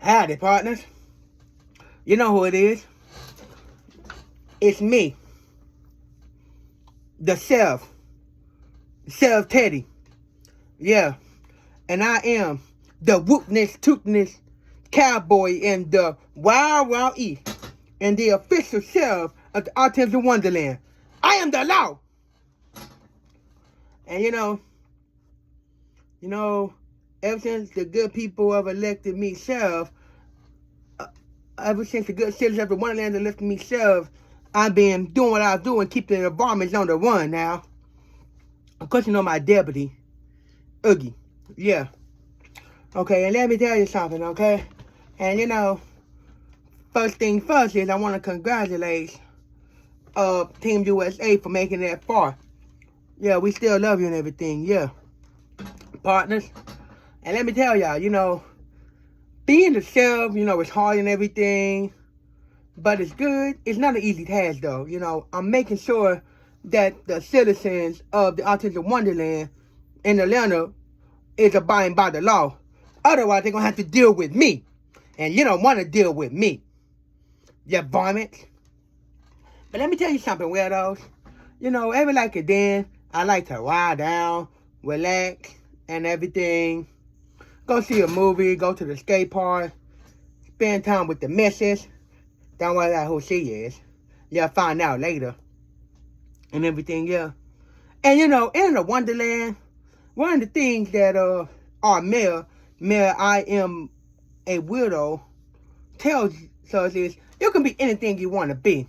Howdy, partners. You know who it is. It's me. The Chef Teddy. Yeah. And I am the whoopness, tootness cowboy in the Wild Wild East. And the official chef of the Autism Wonderland. I am the law. And you know, ever since the good people have elected me chef, ever since the good citizens of the Wonderland elected me chef, I've been doing what I was doing, keeping the environments on the run now. Of course, you know my deputy, Oogie. Yeah. Okay, and let me tell you something, okay? And first thing first is I want to congratulate Team USA for making that far. Yeah, we still love you and everything, yeah. Partners. And let me tell y'all, being the chef, it's hard and everything, but it's good. It's not an easy task, though. I'm making sure that the citizens of the Autism Wonderland in Atlanta is abiding by the law. Otherwise, they're going to have to deal with me. And you don't want to deal with me. You vomit. But let me tell you something, weirdos. Every like a then, I like to lie down, relax, and everything. Go see a movie, go to the skate park, spend time with the missus. Don't worry about who she is. You'll find out later. And everything, yeah. And in the Wonderland, one of the things that our mayor, I am a widow, tells us is you can be anything you want to be.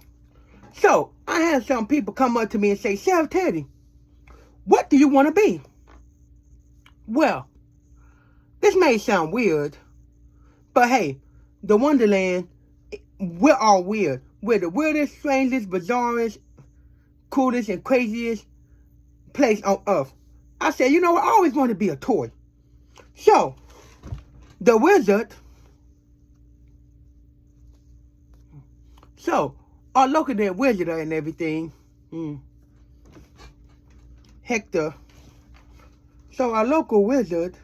So, I had some people come up to me and say, Chef Teddy, what do you want to be? Well, this may sound weird, but hey, the Wonderland, we're all weird. We're the weirdest, strangest, bizarrest, coolest, and craziest place on earth. I said, I always want to be a toy. So, the wizard, our local damn wizard and everything, Hector. So, our local wizard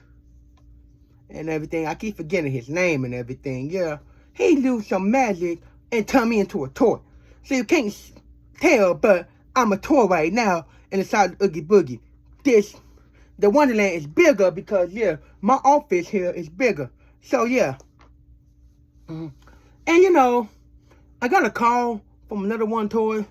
and everything, I keep forgetting his name and everything, yeah. He used some magic and turned me into a toy. So you can't tell, but I'm a toy right now inside the Oogie Boogie. The Wonderland is bigger because, yeah, my office here is bigger. So, yeah. And, I got a call from another one toy.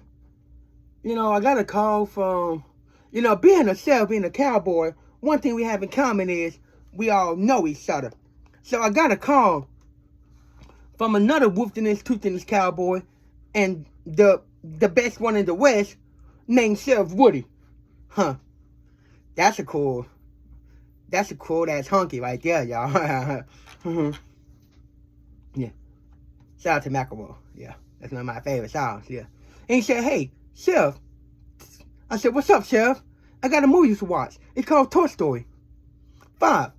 I got a call from, being a chef, being a cowboy, one thing we have in common is we all know each other. So I got a call from another woofed-in-this, toothed-in-this cowboy, and the best one in the West, named Chef Woody. Huh. That's a cool ass hunky right there, y'all. Yeah. Shout out to Macaroon. Yeah. That's one of my favorite songs, yeah. And he said, hey, Chef. I said, what's up, Chef? I got a movie to watch. It's called Toy Story 5.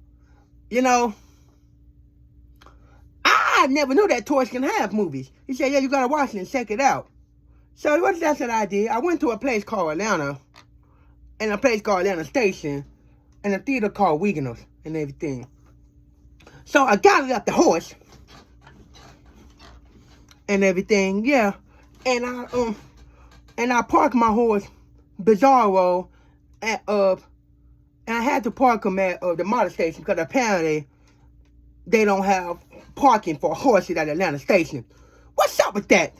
I never knew that toys can have movies. He said, yeah, you gotta watch it and check it out. So that's what I did. I went to a place called Atlanta, and a place called Atlanta Station, and a theater called Wiggins and everything. So I got it up the horse and everything, yeah. And I parked my horse Bizarro at and I had to park him at the motor station because apparently they don't have parking for horses at Atlanta Station. What's up with that?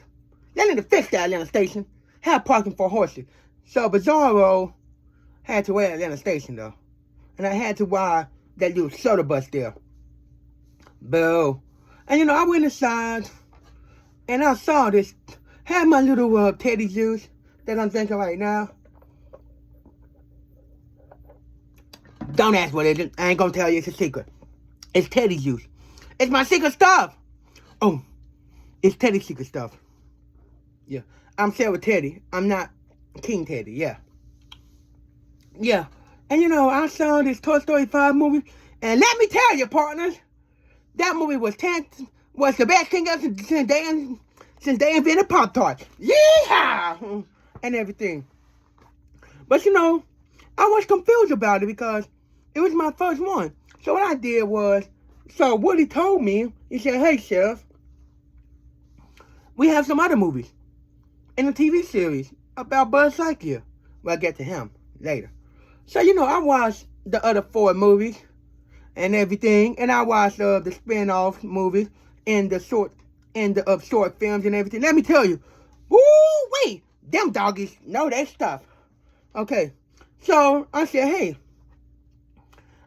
They need to fix that Atlanta Station. Have parking for horses. So Bizarro had to wait at Atlanta Station though. And I had to ride that little shuttle bus there. Boo. And I went inside and I saw this. Had my little teddy juice that I'm drinking right now. Don't ask what it is. I ain't gonna tell you, it's a secret. It's Teddy juice. It's my secret stuff. Oh, it's Teddy's secret stuff. Yeah. I'm Sarah Teddy. I'm not King Teddy, yeah. Yeah. And I saw this Toy Story 5 movie. And let me tell you, partners, that movie was the best thing ever since they invented Pop-Tarts. Yeehaw! And everything. But I was confused about it because it was my first one. So what I did was, So what he told me, he said, hey, Chef, we have some other movies in the TV series about Buzz Lightyear. Well, I'll get to him later. So, I watched the other 4 movies and everything, and I watched the spinoff movies and the short films and everything. Let me tell you, woo-wee, them doggies know their stuff. Okay, so I said, hey,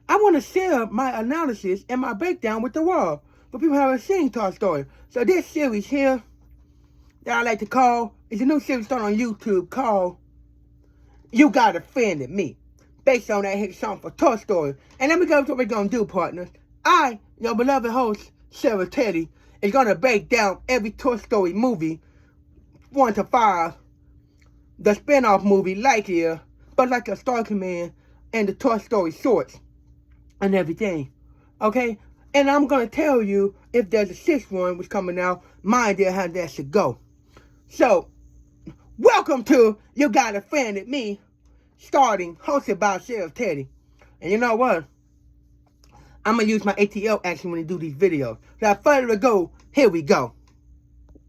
I want to share my analysis and my breakdown with the world for people who haven't seen Toy Story. So this series here that I like to call is a new series started on YouTube called You Got Offended Me, based on that hit song for Toy Story. And let me go to what we're going to do, partners. I, your beloved host, Sarah Teddy, is going to break down every Toy Story movie, 1 to 5, the spin-off movie Lightyear, Buzz Lightyear Star Command, and the Toy Story shorts, and everything. Okay? And I'm going to tell you if there's a 6th one which coming out, my idea how that should go. So, welcome to You Got Offended Me, starting, hosted by Sheriff Teddy. And you know what? I'm going to use my ATL action when I do these videos. Without further ado, here we go.